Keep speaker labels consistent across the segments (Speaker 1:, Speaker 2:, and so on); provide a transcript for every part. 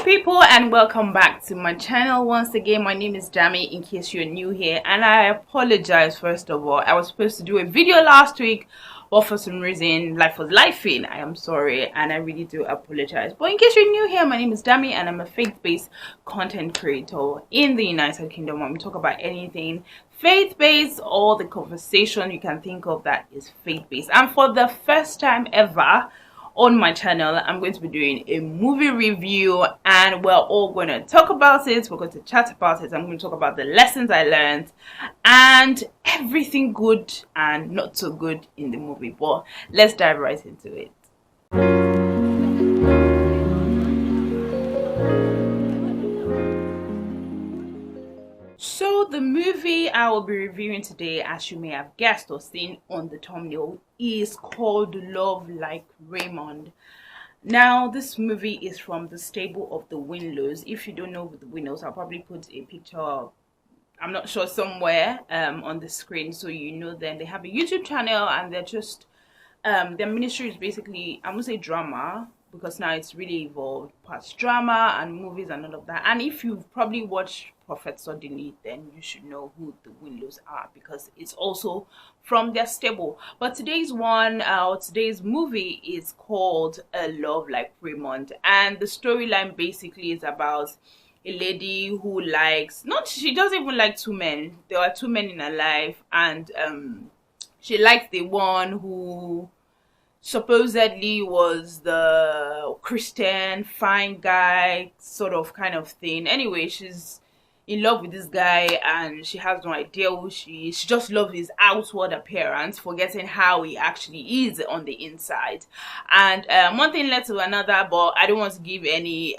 Speaker 1: People, and welcome back to my channel once again. My name is Dami, in case you're new here, and I apologize. First of all, I was supposed to do a video last week, but for some reason life was lifing. I am sorry, and I really do apologize. But in case you're new here, my name is Dami, and I'm a faith-based content creator in the United Kingdom. When we talk about anything faith-based, or the conversation you can think of that is faith-based. And for the first time ever on my channel, I'm going to be doing a movie review, and we're all going to talk about it. We're going to chat about it. I'm going to talk about the lessons I learned and everything good and not so good in the movie. But let's dive right into it. So the movie I will be reviewing today, as you may have guessed or seen on the thumbnail, is called Love Like Raymond. Now, this movie is from the stable of the Winlos. If you don't know the Winlos, I'll probably put a picture, I'm not sure, somewhere on the screen so you know them. They have a YouTube channel, and they're just their ministry is basically, I won't say drama, because now it's really evolved past drama and movies and all of that. And if you've probably watched Prophet Suddenly, then you should know who the Winlows are, because it's also from their stable. But today's movie is called A Love Like Raymond, and the storyline basically is about a lady who likes, she doesn't even like two men. There are two men in her life, and she likes the one who supposedly was the Christian fine guy sort of kind of thing. Anyway, she's in love with this guy, and she has no idea who she is. She just loves his outward appearance, forgetting how he actually is on the inside. And one thing led to another, but I don't want to give any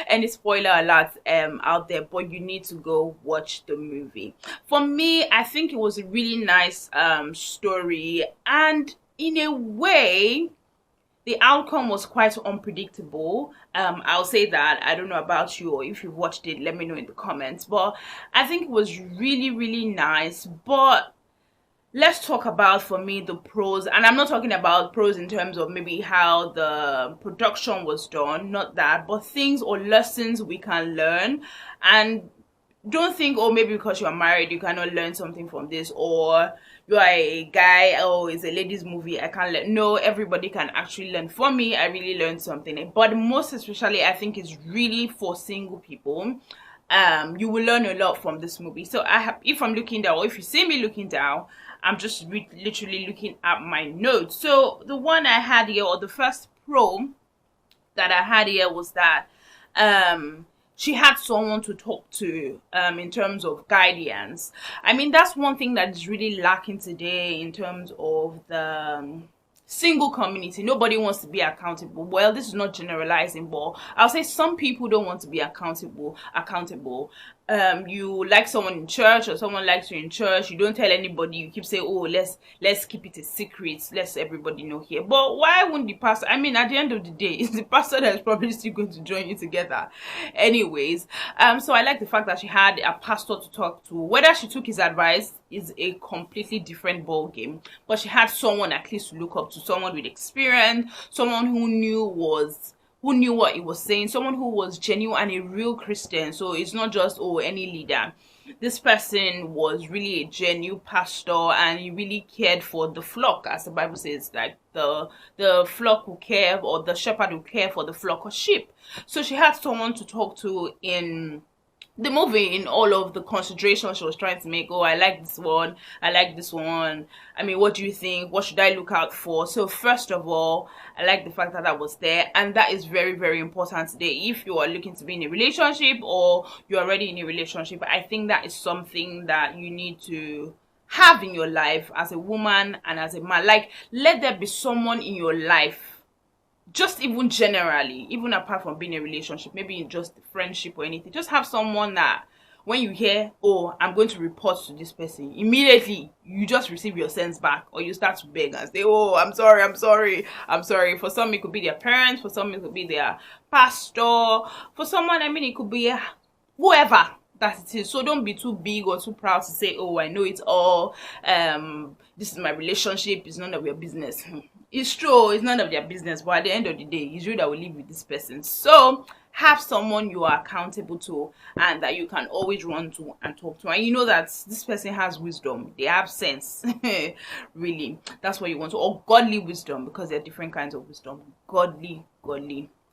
Speaker 1: any spoiler alert out there, but you need to go watch the movie. For me, I think it was a really nice story, and in a way the outcome was quite unpredictable. I'll say that. I don't know about you, or if you've watched it, let me know in the comments. But I think it was really nice. But let's talk about, for me, the pros. And I'm not talking about pros in terms of maybe how the production was done, not that, but things or lessons we can learn. And don't think, oh, maybe because you are married you cannot learn something from this, or you are a guy, oh, it's a ladies movie, I can't learn. No, everybody can actually learn. For me, I really learned something, but most especially I think it's really for single people. You will learn a lot from this movie. So if I'm looking down, or if you see me looking down, I'm just literally looking at my notes. So the one I had here, or the first pro that I had here, was that she had someone to talk to in terms of guidance. I mean, that's one thing that is really lacking today in terms of the single community. Nobody wants to be accountable. Well, this is not generalizing, but I'll say some people don't want to be accountable. You like someone in church, or someone likes you in church, you don't tell anybody. You keep saying, oh, let's keep it a secret, let's everybody know here. But why wouldn't the pastor, I mean, at the end of the day, it's the pastor that's probably still going to join you together anyways. So I like the fact that she had a pastor to talk to. Whether she took his advice is a completely different ball game, but she had someone at least to look up to, someone with experience, someone who knew what he was saying, someone who was genuine and a real Christian. So it's not just, oh, any leader. This person was really a genuine pastor, and he really cared for the flock, as the Bible says, like the flock will care, or the shepherd will care for the flock of sheep. So she had someone to talk to in the movie, in all of the considerations she was trying to make. Oh, I like this one, I like this one, I mean, what do you think, what should I look out for? So first of all, I like the fact that was there, and that is very important today. If you are looking to be in a relationship, or you're already in a relationship, I think that is something that you need to have in your life as a woman and as a man. Like, let there be someone in your life, just even generally, even apart from being in a relationship, maybe in just friendship or anything, just have someone that when you hear, oh, I'm going to report to this person, immediately you just receive your sense back, or you start to beg and say, oh, I'm sorry. For some, it could be their parents, for some, it could be their pastor, for someone, I mean, it could be whoever that it is. So don't be too big or too proud to say, oh, I know it all, this is my relationship, it's none of your business. It's true, it's none of their business, but at the end of the day, it's you that will live with this person. So have someone you are accountable to and that you can always run to and talk to, and you know that this person has wisdom, they have sense. Really, that's what you want to, or godly wisdom, because there are different kinds of wisdom. Godly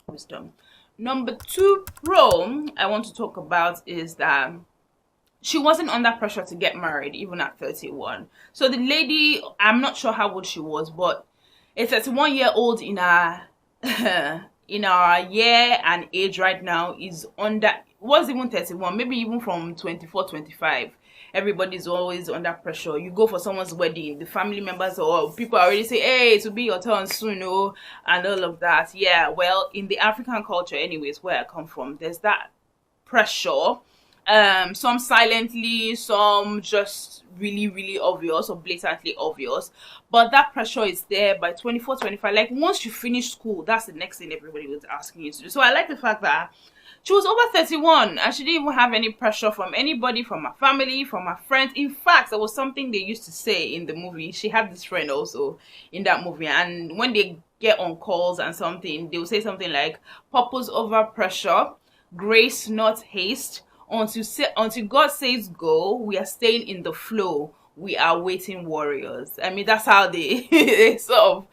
Speaker 1: wisdom. Number two pro I want to talk about is that she wasn't under pressure to get married even at 31. So the lady, I'm not sure how old she was, but a 31-year-old in our in our year and age right now is under, was even 31, maybe even from 24, 25. Everybody's always under pressure. You go for someone's wedding, the family members or people already say, hey, it will be your turn soon, oh, and all of that. Yeah, well, in the African culture anyways, where I come from, there's that pressure. Some silently, some just really obvious or blatantly obvious, but that pressure is there by 24, 25. Like once you finish school, that's the next thing everybody was asking you to do. So I like the fact that she was over 31 and she didn't even have any pressure from anybody, from her family, from her friends. In fact, there was something they used to say in the movie. She had this friend also in that movie, and when they get on calls and something, they will say something like, purpose over pressure, grace not haste. Until God says go, we are staying in the flow. We are waiting warriors. I mean, that's how they, they sort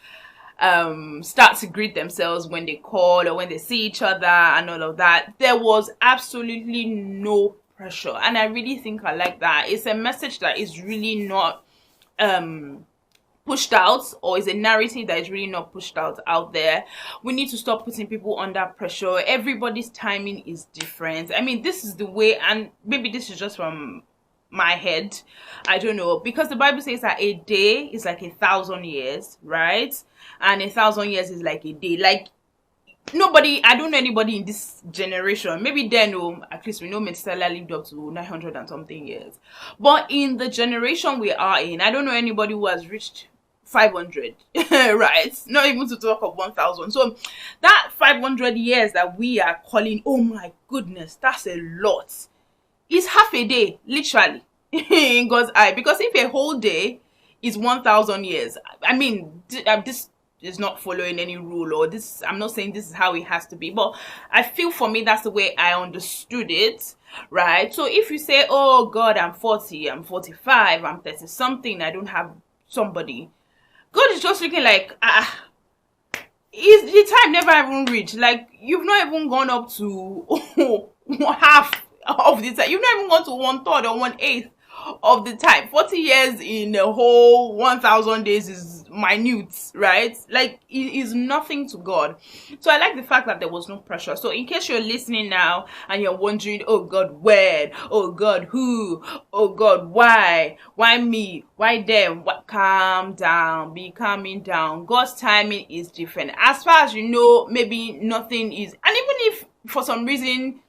Speaker 1: of start to greet themselves when they call or when they see each other and all of that. There was absolutely no pressure, and I really think I like that. It's a message that is really not pushed out, or is a narrative that is really not pushed out there. We need to stop putting people under pressure. Everybody's timing is different. I mean, this is the way, and maybe this is just from my head, I don't know, because the Bible says that a day is like 1,000 years, right? And 1,000 years is like a day. Like nobody, I don't know anybody in this generation, maybe then, at least we know Methuselah lived up to 900 and something years, but in the generation we are in, I don't know anybody who has reached 500, right? Not even to talk of 1,000. So that 500 years that we are calling, oh my goodness, that's a lot. It's half a day, literally, in God's eye. Because if a whole day is 1,000 years, I mean, this is not following any rule, or this, I'm not saying this is how it has to be, but I feel for me that's the way I understood it, right? So if you say, oh God, I'm 40, I'm 45, I'm 30 something, I don't have somebody, God is just looking like, is the time never even reached? Like, you've not even gone up to half of the time. You've not even gone to 1/3 or 1/8 of the time. 40 years in a whole 1,000 days is minute, right? Like, it is nothing to God. So I like the fact that there was no pressure. So in case you're listening now and you're wondering, oh God, when? Oh God, who? Oh God, why me? Why them? What? Calm down, be calming down. God's timing is different. As far as you know, maybe nothing is, and even if for some reason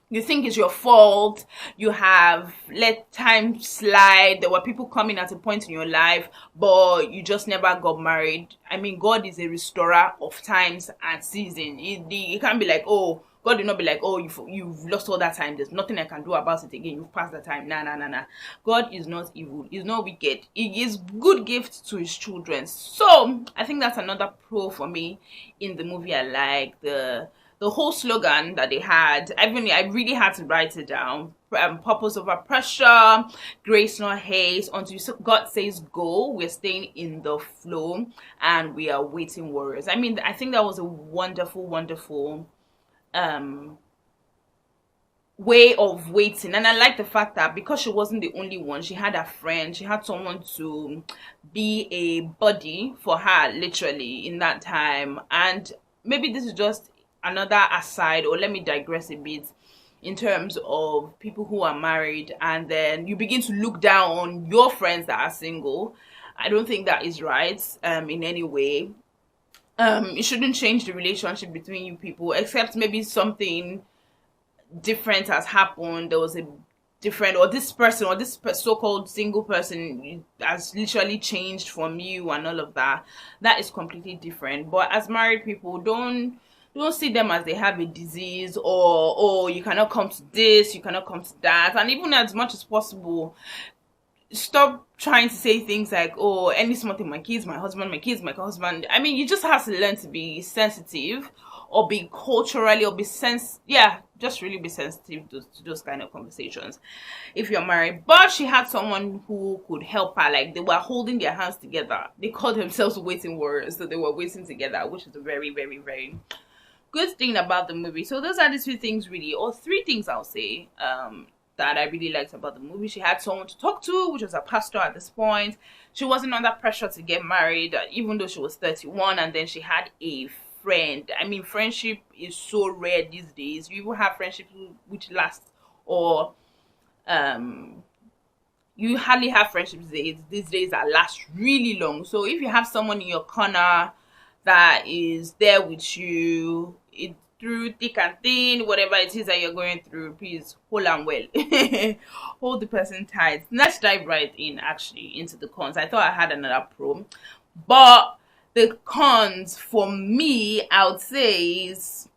Speaker 1: you think it's your fault, you have let time slide, there were people coming at a point in your life, but you just never got married. I mean, God is a restorer of times and seasons. It can't be like, oh, God will not be like, oh, you've lost all that time, there's nothing I can do about it again, you've passed the time. Nah. God is not evil, he's not wicked, he gives good gifts to his children. So I think that's another pro for me in the movie. I like the whole slogan that they had. I really had to write it down. Purpose over pressure, grace not haste. Until God says go, we're staying in the flow, and we are waiting warriors. I mean, I think that was a wonderful way of waiting. And I like the fact that because she wasn't the only one, she had a friend, she had someone to be a buddy for her, literally, in that time. And maybe this is just another aside, or let me digress a bit, in terms of people who are married and then you begin to look down on your friends that are single. I don't think that is right in any way. It shouldn't change the relationship between you people, except maybe something different has happened. There was a different, or this person, or this so-called single person has literally changed from you and all of that. That is completely different. But as married people, don't see them as they have a disease, or oh, you cannot come to this, you cannot come to that. And even as much as possible, stop trying to say things like, oh, any small thing, my kids, my husband, my kids, my husband. I mean, you just have to learn to be sensitive or be culturally, or be just really be sensitive to those kind of conversations if you're married. But she had someone who could help her. Like, they were holding their hands together. They called themselves waiting warriors, so they were waiting together, which is a very, very, very good thing about the movie. So those are the two things, really, or three things I'll say, that I really liked about the movie. She had someone to talk to, which was a pastor at this point. She wasn't under pressure to get married, even though she was 31, and then she had a friend. I mean, friendship is so rare these days. You even have friendships which last, or you hardly have friendships these days that last really long. So if you have someone in your corner that is there with you through thick and thin, whatever it is that you're going through, please hold on well. Hold the person tight. Let's dive right in, actually, into the cons. I thought I had another pro, but the cons for me, I would say, is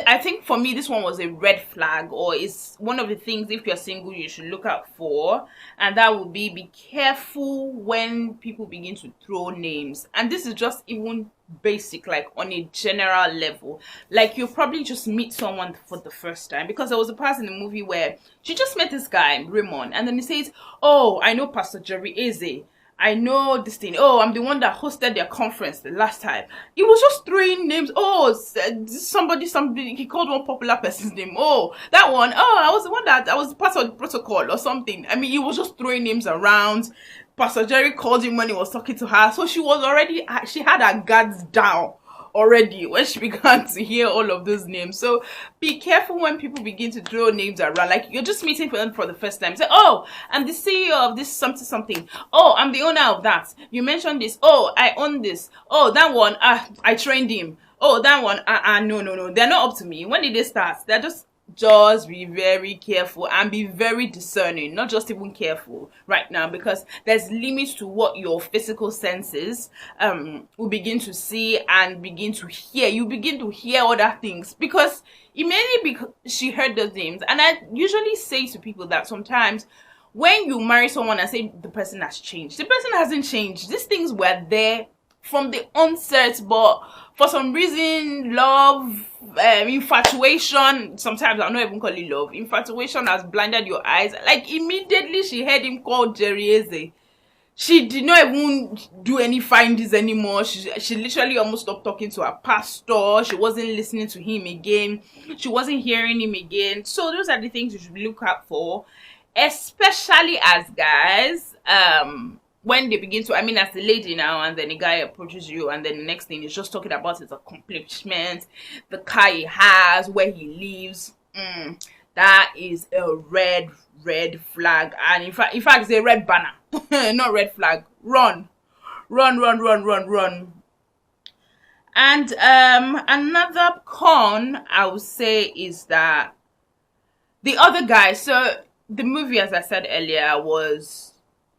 Speaker 1: I think for me this one was a red flag, or is one of the things, if you're single, you should look out for, and that would be careful when people begin to throw names. And this is just even basic, like on a general level. Like, you probably just meet someone for the first time, because there was a part in the movie where she just met this guy Raymond, and then he says, "Oh, I know Pastor Jerry Eze. I know this thing. Oh, I'm the one that hosted their conference the last time." He was just throwing names. Oh, somebody, he called one popular person's name. Oh, that one. Oh, I was the one that I was part of the protocol or something. I mean, he was just throwing names around. Pastor Jerry called him when he was talking to her. So she had her guards down already when she began to hear all of those names. So be careful when people begin to throw names around. Like, you're just meeting them for the first time. Say, "Oh, I'm the CEO of this something something. Oh, I'm the owner of that. You mentioned this. Oh, I own this. Oh, that one, I trained him. Oh, that one, no. They're not up to me." When did they start? They're just be very careful and be very discerning, not just even careful right now, because there's limits to what your physical senses will begin to see and begin to hear. You begin to hear other things, because immediately she heard those names. And I usually say to people that sometimes when you marry someone and say the person has changed, the person hasn't changed. These things were there from the onset, but for some reason, love, infatuation, sometimes I'll not even call it love, infatuation has blinded your eyes. Like, immediately she heard him call Jerry Eze, she did not even do any findings anymore. She literally almost stopped talking to her pastor. She wasn't listening to him again. She wasn't hearing him again. So those are the things you should look out for, especially as guys. When they begin to, I mean, as the lady now, and then a guy approaches you, and then the next thing is just talking about his accomplishments, the car he has, where he lives. That is a red flag. And in fact, it's a red banner, not red flag. Run. And another con I would say is that the other guy. So the movie, as I said earlier, was,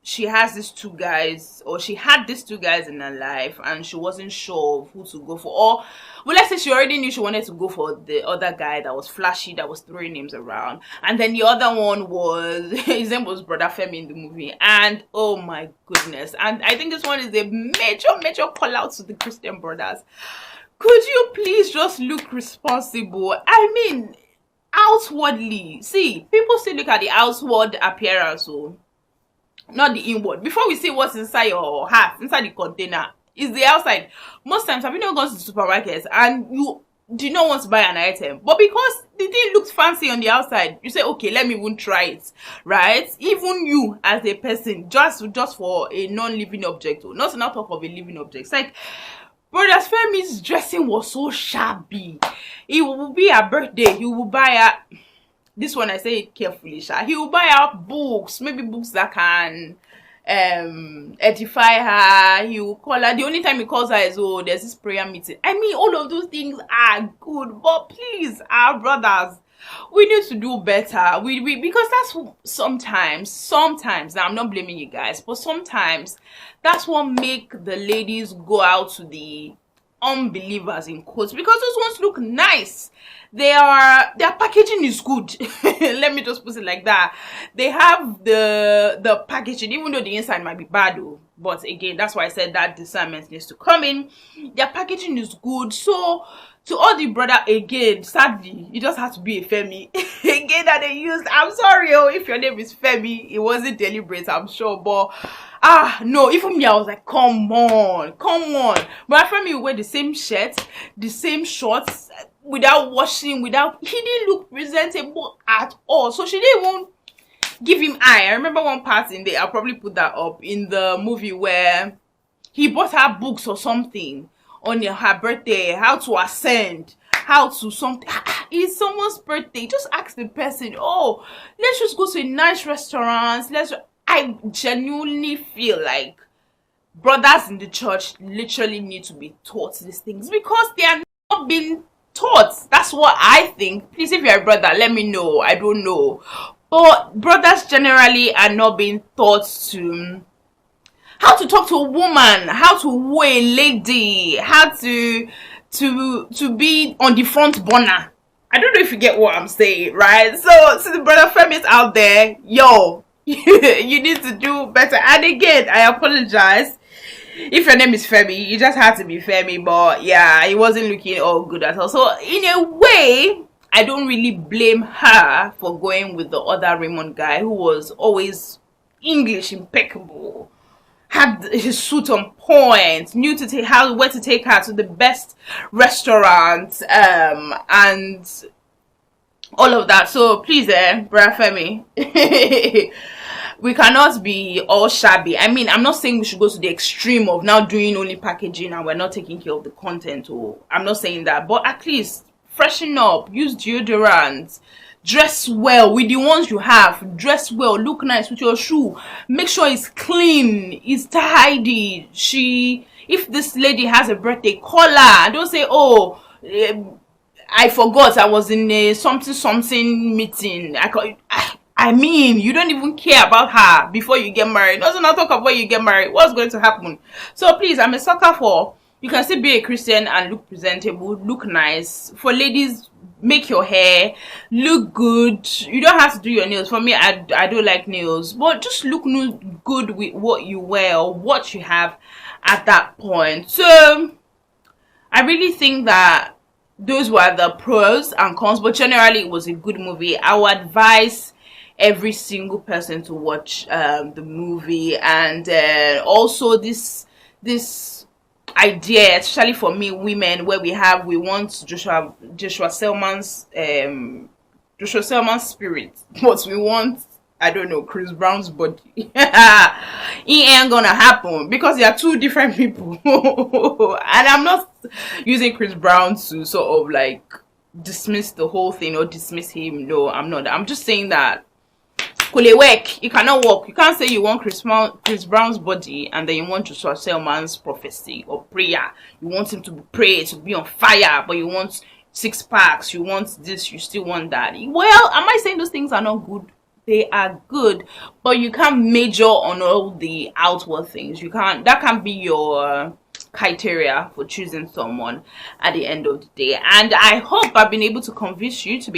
Speaker 1: she had these two guys in her life, and she wasn't sure of who to go for. Or, well, let's say she already knew she wanted to go for the other guy that was flashy, that was throwing names around. And then the other one was, his name was Brother Femi in the movie. And oh my goodness. And I think this one is a major call out to the Christian brothers. Could you please just look responsible? I mean, outwardly. See, people still look at the outward appearance, so not the inward. Before we see what's inside your heart, inside the container, is the outside. Most times, have you not gone to the supermarkets and you do not want to buy an item, but because the thing looks fancy on the outside, you say, "Okay, let me even try it," right? Even you as a person, just for a non-living object, or not talk of a living object. It's like, Brother Femi's dressing was so shabby. It will be her birthday, he will buy her. This one I say it carefully, he will buy her books, maybe books that can edify her. He will call her. The only time he calls her is, "Oh, there's this prayer meeting." I mean, all of those things are good, but please, our brothers, we need to do better. We because that's sometimes. Now, I'm not blaming you guys, but sometimes that's what make the ladies go out to the unbelievers in quotes, because those ones look nice. Their packaging is good. Let me just put it like that. They have the packaging, even though the inside might be bad though. But again, that's why I said that discernment needs to come in. Their packaging is good. So to all the brother, again, sadly, you just have to be a Femi. Again, that they used. I'm sorry, if your name is Femi, it wasn't deliberate, I'm sure, but no, even me, I was like, come on. But Femi would wear the same shirt, the same shorts, without washing, he didn't look presentable at all. So she didn't even give him eye. I remember one part in there, I'll probably put that up, in the movie where he bought her books or something on her birthday, how to ascend, how to something. It's someone's birthday. Just ask the person, oh, let's just go to a nice restaurant. I genuinely feel like brothers in the church literally need to be taught these things, because they are not being taught. That's what I think. Please, if you're a brother, let me know. I don't know. But brothers generally are not being taught to how to talk to a woman, how to woo a lady, how to be on the front burner. I don't know if you get what I'm saying, right? So the brother Femi's out there, yo, you need to do better. And again, I apologize if your name is Femi. You just had to be Femi, but yeah, it wasn't looking all good at all. So in a way, I don't really blame her for going with the other Raymond guy, who was always English impeccable, had his suit on point, knew where to take her to the best restaurant, and all of that. So please, brother Femi, we cannot be all shabby. I mean, I'm not saying we should go to the extreme of now doing only packaging and we're not taking care of the content, or I'm not saying that, but at least freshen up, use deodorant, dress well with the ones you have, dress well, look nice with your shoe, make sure it's clean, it's tidy. If this lady has a birthday, call her. Don't say, oh, I forgot, I was in a something meeting. I mean, you don't even care about her before you get married. Doesn't not talk about when you get married. What's going to happen? So please, I'm a sucker for, you can still be a Christian and look presentable, look nice. For ladies, make your hair look good. You don't have to do your nails. For me, I don't like nails, but just look good with what you wear or what you have at that point. So I really think that those were the pros and cons, but generally it was a good movie. I would advise every single person to watch the movie. And also this idea, especially for me, women, where we want Joshua Selman's spirit, but we want, I don't know, Chris Brown's body. It ain't gonna happen, because they are two different people. And I'm not using Chris Brown to sort of like dismiss the whole thing or dismiss him. No, I'm not. I'm just saying that it cannot work. You can't say you want Chris Brown's body and then you want Joshua Selman's prophecy or prayer. You want him to pray, to be on fire, but you want 6 packs, you want this, you still want that. Well, am I saying those things are not good? They are good, but you can't major on all the outward things. That can't be your criteria for choosing someone at the end of the day. And I hope I've been able to convince you to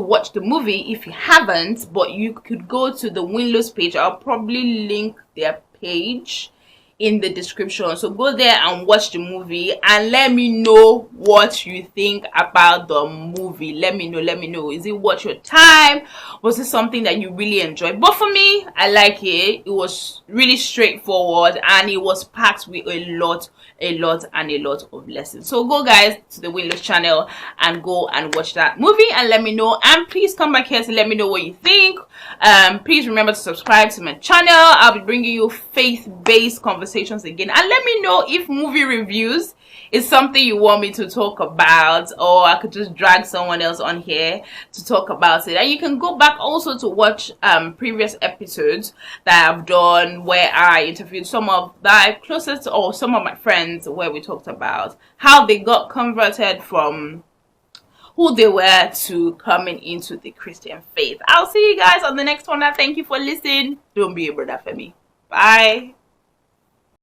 Speaker 1: watch the movie if you haven't. But you could go to the Winlos page. I'll probably link their page in the description, so go there and watch the movie and let me know what you think about the movie. Let me know, is it worth your time? Was it something that you really enjoyed? But for me, I like it. It was really straightforward and it was packed with a lot of lessons. So go guys to the Winlos channel and go and watch that movie and let me know. And please come back here to let me know what you think. Please remember to subscribe to my channel. I'll be bringing you faith-based conversations again, and let me know if movie reviews is something you want me to talk about, or I could just drag someone else on here to talk about it. And you can go back also to watch previous episodes that I've done where I interviewed some of the closest or some of my friends, where we talked about how they got converted from who they were to coming into the Christian faith. I'll see you guys on the next one. Thank you for listening. Don't be a brother for me. Bye.